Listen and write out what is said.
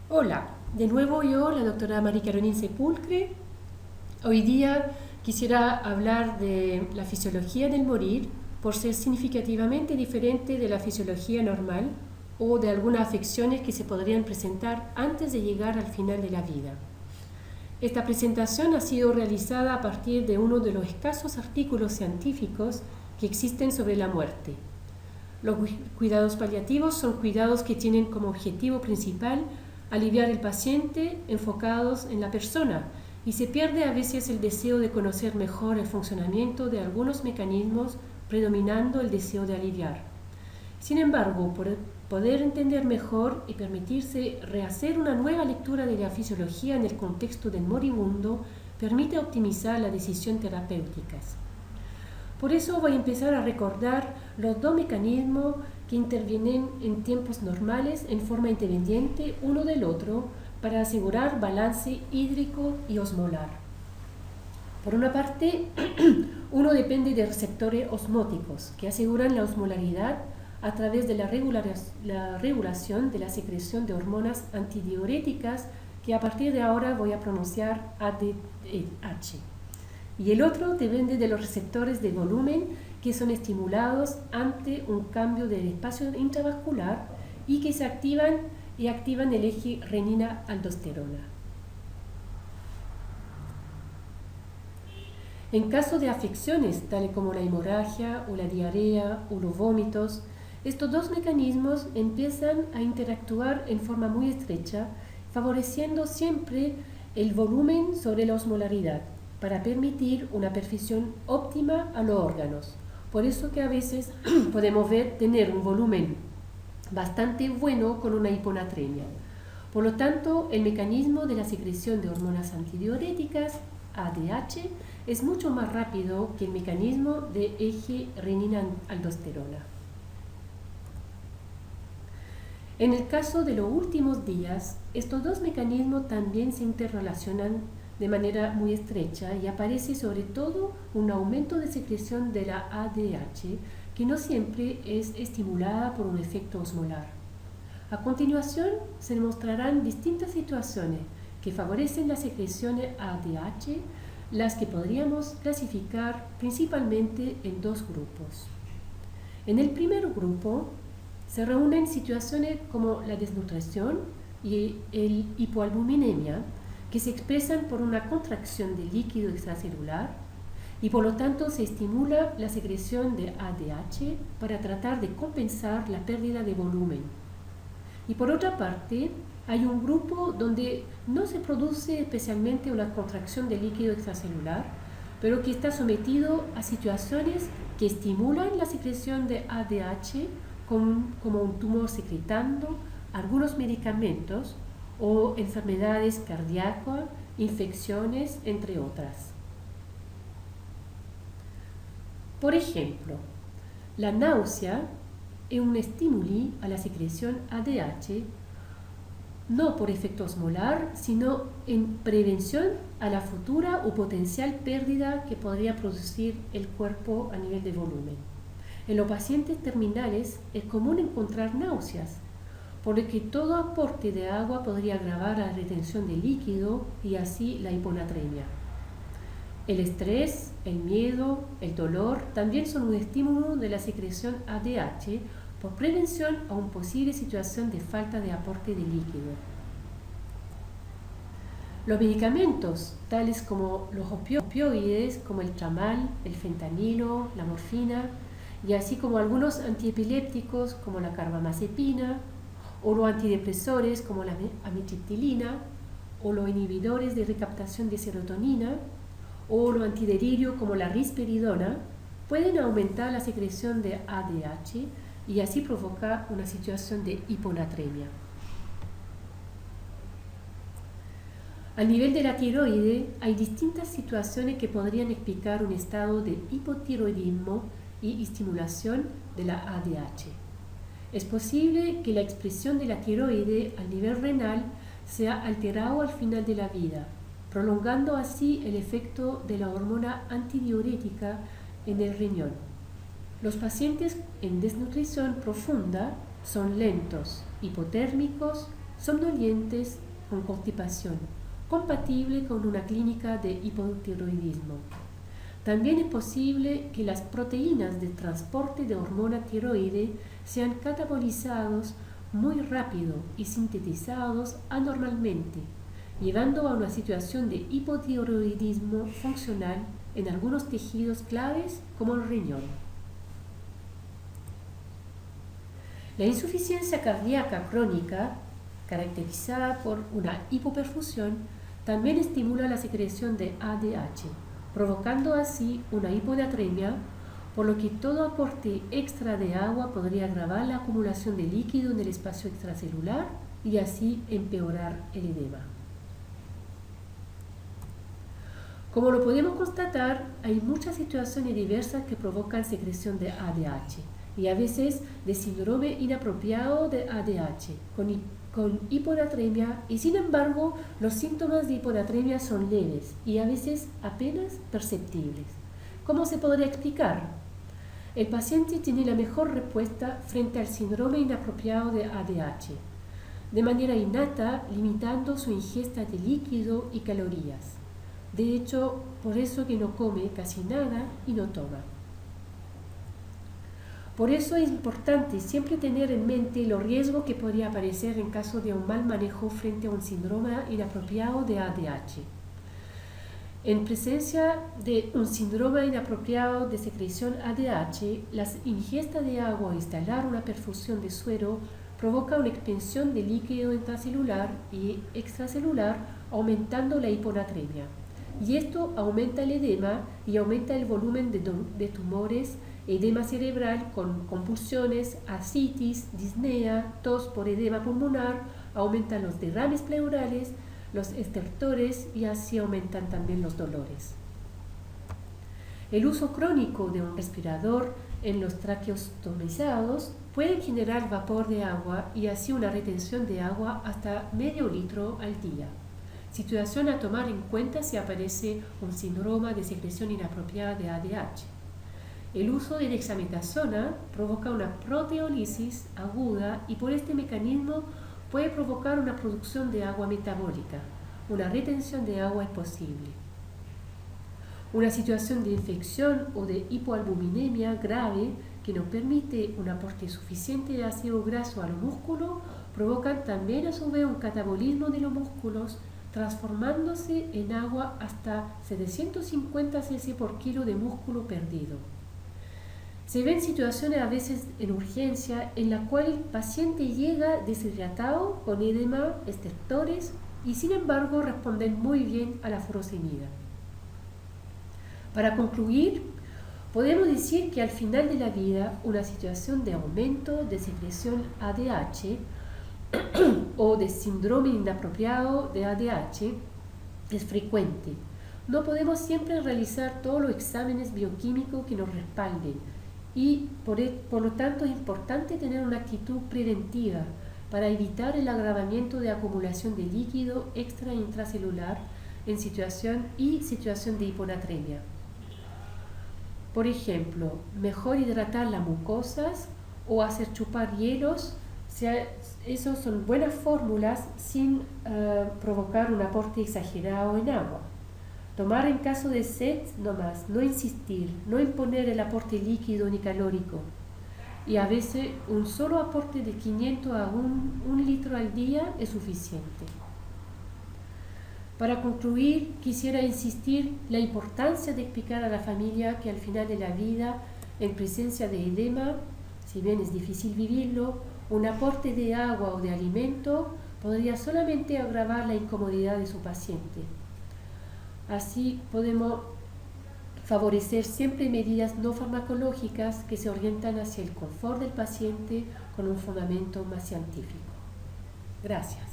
Hola, de nuevo yo, la doctora María Carolina Sepulcre. Hoy día quisiera hablar de la fisiología del morir por ser significativamente diferente de la fisiología normal o de algunas afecciones que se podrían presentar antes de llegar al final de la vida. Esta presentación ha sido realizada a partir de uno de los escasos artículos científicos que existen sobre la muerte. Los cuidados paliativos son cuidados que tienen como objetivo principal aliviar al paciente enfocados en la persona y se pierde a veces el deseo de conocer mejor el funcionamiento de algunos mecanismos predominando el deseo de aliviar. Sin embargo, por poder entender mejor y permitirse rehacer una nueva lectura de la fisiología en el contexto del moribundo, permite optimizar las decisiones terapéuticas. Por eso voy a empezar a recordar los dos mecanismos que intervienen en tiempos normales en forma independiente uno del otro para asegurar balance hídrico y osmolar. Por una parte, uno depende de receptores osmóticos que aseguran la osmolaridad a través de la regulación de la secreción de hormonas antidiuréticas que a partir de ahora voy a pronunciar ADH. Y el otro depende de los receptores de volumen que son estimulados ante un cambio del espacio intravascular y que se activan el eje renina-aldosterona. En caso de afecciones tales como la hemorragia o la diarrea o los vómitos, estos dos mecanismos empiezan a interactuar en forma muy estrecha, favoreciendo siempre el volumen sobre la osmolaridad, para permitir una perfusión óptima a los órganos. Por eso que a veces podemos tener un volumen bastante bueno con una hiponatremia. Por lo tanto, el mecanismo de la secreción de hormonas antidiuréticas, ADH, es mucho más rápido que el mecanismo de eje renina-aldosterona. En el caso de los últimos días, estos dos mecanismos también se interrelacionan de manera muy estrecha y aparece sobre todo un aumento de secreción de la ADH que no siempre es estimulada por un efecto osmolar. A continuación se demostrarán distintas situaciones que favorecen la secreción de ADH, las que podríamos clasificar principalmente en dos grupos. En el primer grupo se reúnen situaciones como la desnutrición y el hipoalbuminemia, que se expresan por una contracción del líquido extracelular y por lo tanto se estimula la secreción de ADH para tratar de compensar la pérdida de volumen. Y por otra parte, hay un grupo donde no se produce especialmente una contracción del líquido extracelular, pero que está sometido a situaciones que estimulan la secreción de ADH como un tumor secretando algunos medicamentos o enfermedades cardíacas, infecciones, entre otras. Por ejemplo, la náusea es un estímulo a la secreción ADH, no por efecto osmolar, sino en prevención a la futura o potencial pérdida que podría producir el cuerpo a nivel de volumen. En los pacientes terminales es común encontrar náuseas, por lo que todo aporte de agua podría agravar la retención de líquido y así la hiponatremia. El estrés, el miedo, el dolor también son un estímulo de la secreción ADH por prevención a una posible situación de falta de aporte de líquido. Los medicamentos, tales como los opioides, como el tramal, el fentanilo, la morfina, y así como algunos antiepilépticos como la carbamazepina, o los antidepresores como la amitriptilina, o los inhibidores de recaptación de serotonina, o los antidelirios como la risperidona, pueden aumentar la secreción de ADH y así provocar una situación de hiponatremia. Al nivel de la tiroide, hay distintas situaciones que podrían explicar un estado de hipotiroidismo y estimulación de la ADH. Es posible que la expresión de la tiroide al nivel renal sea alterada al final de la vida, prolongando así el efecto de la hormona antidiurética en el riñón. Los pacientes en desnutrición profunda son lentos, hipotérmicos somnolientes con constipación, compatible con una clínica de hipotiroidismo. También es posible que las proteínas de transporte de hormona tiroide sean catabolizados muy rápido y sintetizados anormalmente, llevando a una situación de hipotiroidismo funcional en algunos tejidos claves como el riñón. La insuficiencia cardíaca crónica, caracterizada por una hipoperfusión, también estimula la secreción de ADH, provocando así una hiponatremia, por lo que todo aporte extra de agua podría agravar la acumulación de líquido en el espacio extracelular y así empeorar el edema. Como lo podemos constatar, hay muchas situaciones diversas que provocan secreción de ADH y a veces de síndrome inapropiado de ADH con hiponatremia, y sin embargo los síntomas de hiponatremia son leves y a veces apenas perceptibles. ¿Cómo se podría explicar? El paciente tiene la mejor respuesta frente al síndrome inapropiado de ADH, de manera innata, limitando su ingesta de líquido y calorías. De hecho, por eso que no come casi nada y no toma. Por eso es importante siempre tener en mente los riesgos que podría aparecer en caso de un mal manejo frente a un síndrome inapropiado de ADH. En presencia de un síndrome inapropiado de secreción ADH, la ingesta de agua o instalar una perfusión de suero provoca una expansión de líquido intracelular y extracelular, aumentando la hiponatremia. Y esto aumenta el edema y aumenta el volumen de tumores, edema cerebral con convulsiones, ascitis, disnea, tos por edema pulmonar, aumentan los derrames pleurales, los estertores y así aumentan también los dolores. El uso crónico de un respirador en los traqueostomizados puede generar vapor de agua y así una retención de agua hasta medio litro al día. Situación a tomar en cuenta si aparece un síndrome de secreción inapropiada de ADH. El uso de dexametasona provoca una proteólisis aguda y por este mecanismo puede provocar una producción de agua metabólica. Una retención de agua es posible. Una situación de infección o de hipoalbuminemia grave que no permite un aporte suficiente de ácido graso a los músculos provocan también a su vez un catabolismo de los músculos, transformándose en agua hasta 750 cc por kilo de músculo perdido. Se ven situaciones a veces en urgencia en la cual el paciente llega deshidratado con edema, estertores y sin embargo responden muy bien a la furosemida. Para concluir, podemos decir que al final de la vida una situación de aumento de secreción ADH o de síndrome inapropiado de ADH es frecuente. No podemos siempre realizar todos los exámenes bioquímicos que nos respalden y por lo tanto es importante tener una actitud preventiva para evitar el agravamiento de acumulación de líquido extra e intracelular en situación de hiponatremia. Por ejemplo, mejor hidratar las mucosas o hacer chupar hielos. Esas son buenas fórmulas sin provocar un aporte exagerado en agua. Tomar en caso de sed nomás, no insistir, no imponer el aporte líquido ni calórico. Y a veces un solo aporte de 500 a 1 litro al día es suficiente. Para concluir, quisiera insistir la importancia de explicar a la familia que al final de la vida, en presencia de edema, si bien es difícil vivirlo, un aporte de agua o de alimento podría solamente agravar la incomodidad de su paciente. Así podemos favorecer siempre medidas no farmacológicas que se orientan hacia el confort del paciente con un fundamento más científico. Gracias.